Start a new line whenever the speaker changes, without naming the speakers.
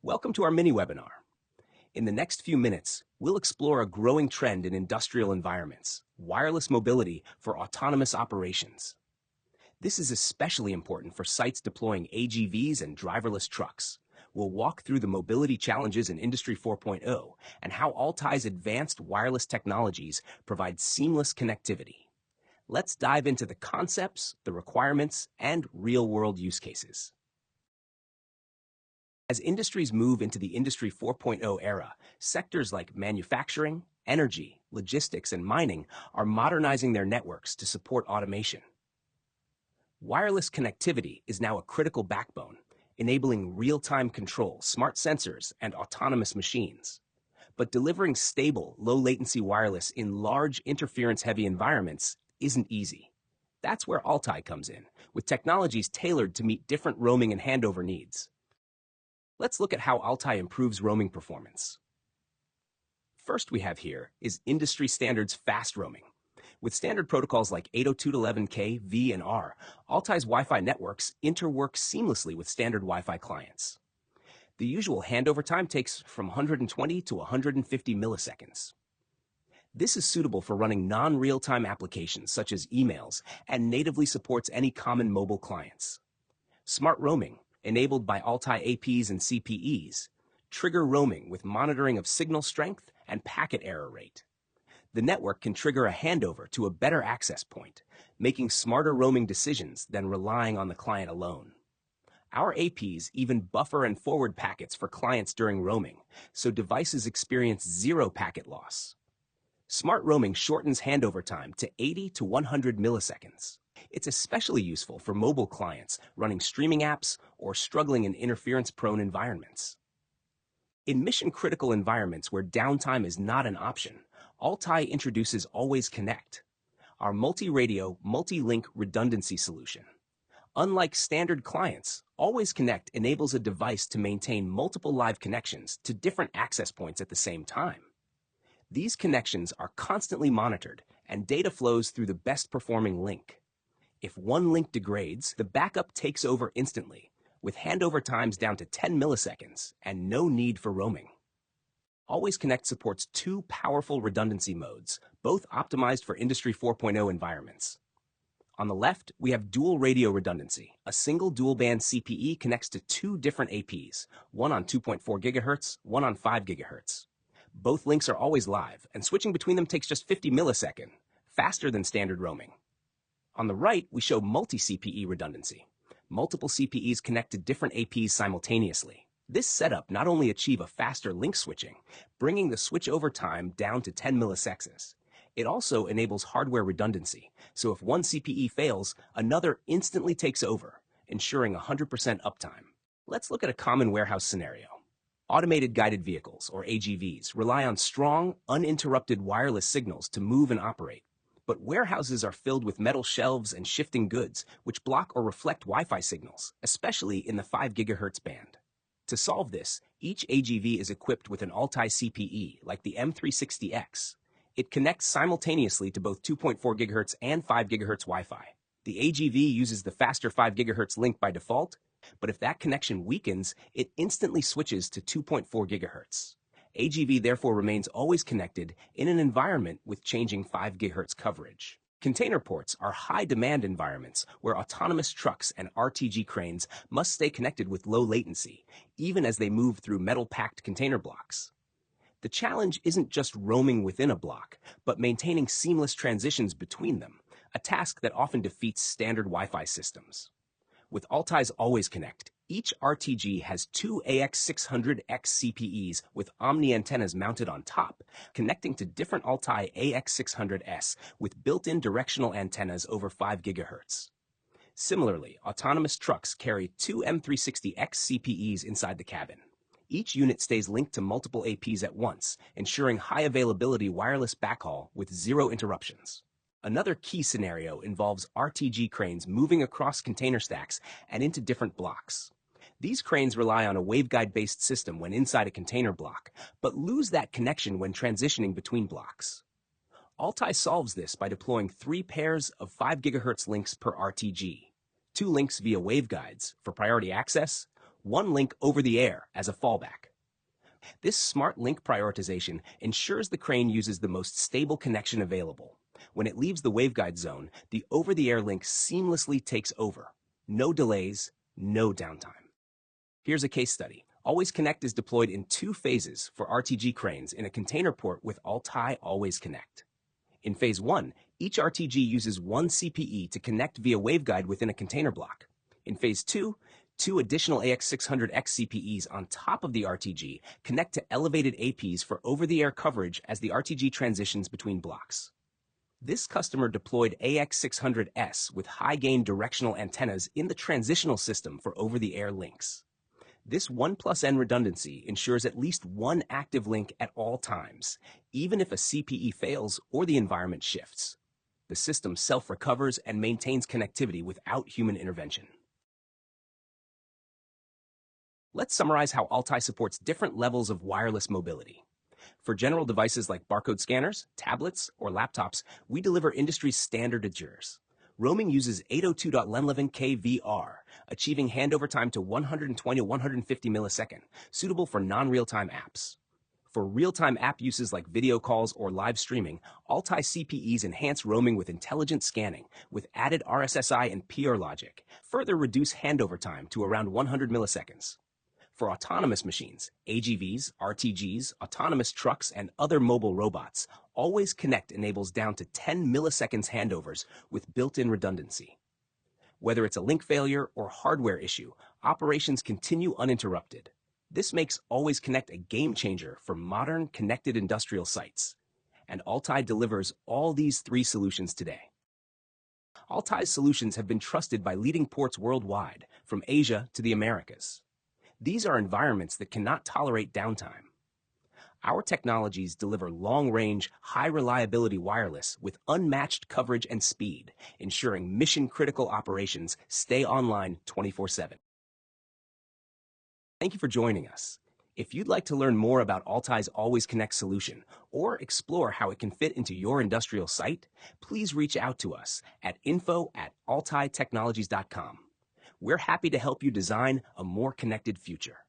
Welcome to our mini-webinar. In the next few minutes, we'll explore a growing trend in industrial environments, wireless mobility for autonomous operations. This is especially important for sites deploying AGVs and driverless trucks. We'll walk through the mobility challenges in Industry 4.0 and how Altai's advanced wireless technologies provide seamless connectivity. Let's dive into the concepts, the requirements, and real-world use cases. As industries move into the Industry 4.0 era, sectors like manufacturing, energy, logistics, and mining are modernizing their networks to support automation. Wireless connectivity is now a critical backbone, enabling real-time control, smart sensors, and autonomous machines. But delivering stable, low-latency wireless in large, interference-heavy environments isn't easy. That's where Altai comes in, with technologies tailored to meet different roaming and handover needs. Let's look at how Altai improves roaming performance. First we have here is industry standards fast roaming. With standard protocols like 802.11k, V, and R, Altai's Wi-Fi networks interwork seamlessly with standard Wi-Fi clients. The usual handover time takes from 120 to 150 milliseconds. This is suitable for running non-real-time applications such as emails and natively supports any common mobile clients. Smart roaming, enabled by Altai APs and CPEs, trigger roaming with monitoring of signal strength and packet error rate. The network can trigger a handover to a better access point, making smarter roaming decisions than relying on the client alone. Our APs even buffer and forward packets for clients during roaming, so devices experience zero packet loss. Smart roaming shortens handover time to 80 to 100 milliseconds. It's especially useful for mobile clients running streaming apps or struggling in interference-prone environments. In mission-critical environments where downtime is not an option, Altai introduces AlwaysConnect, our multi-radio, multi-link redundancy solution. Unlike standard clients, AlwaysConnect enables a device to maintain multiple live connections to different access points at the same time. These connections are constantly monitored, and data flows through the best-performing link. If one link degrades, the backup takes over instantly, with handover times down to 10 milliseconds and no need for roaming. AlwaysConnect supports two powerful redundancy modes, both optimized for Industry 4.0 environments. On the left, we have dual radio redundancy. A single dual-band CPE connects to two different APs, one on 2.4 GHz, one on 5 GHz. Both links are always live, and switching between them takes just 50 milliseconds, faster than standard roaming. On the right, we show multi-CPE redundancy. Multiple CPEs connect to different APs simultaneously. This setup not only achieves a faster link switching, bringing the switchover time down to 10 milliseconds, it also enables hardware redundancy, so if one CPE fails, another instantly takes over, ensuring 100% uptime. Let's look at a common warehouse scenario. Automated guided vehicles, or AGVs, rely on strong, uninterrupted wireless signals to move and operate. But warehouses are filled with metal shelves and shifting goods, which block or reflect Wi-Fi signals, especially in the 5 GHz band. To solve this, each AGV is equipped with an Altai CPE, like the M360X. It connects simultaneously to both 2.4 GHz and 5 GHz Wi-Fi. The AGV uses the faster 5 GHz link by default, but if that connection weakens, it instantly switches to 2.4 GHz. AGV therefore remains always connected in an environment with changing 5 GHz coverage. Container ports are high-demand environments where autonomous trucks and RTG cranes must stay connected with low latency, even as they move through metal-packed container blocks. The challenge isn't just roaming within a block, but maintaining seamless transitions between them, a task that often defeats standard Wi-Fi systems. With Altai's AlwaysConnect, each RTG has two AX600X CPEs with Omni antennas mounted on top, connecting to different Altai AX600S with built-in directional antennas over 5 GHz. Similarly, autonomous trucks carry two M360X CPEs inside the cabin. Each unit stays linked to multiple APs at once, ensuring high-availability wireless backhaul with zero interruptions. Another key scenario involves RTG cranes moving across container stacks and into different blocks. These cranes rely on a waveguide-based system when inside a container block, but lose that connection when transitioning between blocks. Altai solves this by deploying 3 pairs of 5 GHz links per RTG, 2 links via waveguides for priority access, one link over the air as a fallback. This smart link prioritization ensures the crane uses the most stable connection available. When it leaves the waveguide zone, the over-the-air link seamlessly takes over. No delays, no downtime. Here's a case study. AlwaysConnect is deployed in 2 phases for RTG cranes in a container port with Altai AlwaysConnect. In phase 1, each RTG uses 1 CPE to connect via waveguide within a container block. In phase 2, 2 additional AX600X CPEs on top of the RTG connect to elevated APs for over-the-air coverage as the RTG transitions between blocks. This customer deployed AX600S with high-gain directional antennas in the transitional system for over-the-air links. This 1+N redundancy ensures at least one active link at all times, even if a CPE fails or the environment shifts. The system self-recovers and maintains connectivity without human intervention. Let's summarize how Altai supports different levels of wireless mobility. For general devices like barcode scanners, tablets, or laptops, we deliver industry's standard adjures. Roaming uses 802.11k VR, achieving handover time to 120 to 150 millisecond, suitable for non-real-time apps. For real-time app uses like video calls or live streaming, Altai CPEs enhance roaming with intelligent scanning, with added RSSI and PR logic, further reduce handover time to around 100 milliseconds. For autonomous machines, AGVs, RTGs, autonomous trucks, and other mobile robots, AlwaysConnect enables down to 10 milliseconds handovers with built-in redundancy. Whether it's a link failure or hardware issue, operations continue uninterrupted. This makes AlwaysConnect a game-changer for modern, connected industrial sites. And Altai delivers all these 3 solutions today. Altai's solutions have been trusted by leading ports worldwide, from Asia to the Americas. These are environments that cannot tolerate downtime. Our technologies deliver long-range, high-reliability wireless with unmatched coverage and speed, ensuring mission-critical operations stay online 24/7. Thank you for joining us. If you'd like to learn more about Altai's AlwaysConnect solution or explore how it can fit into your industrial site, please reach out to us at info@altaitechnologies.com. We're happy to help you design a more connected future.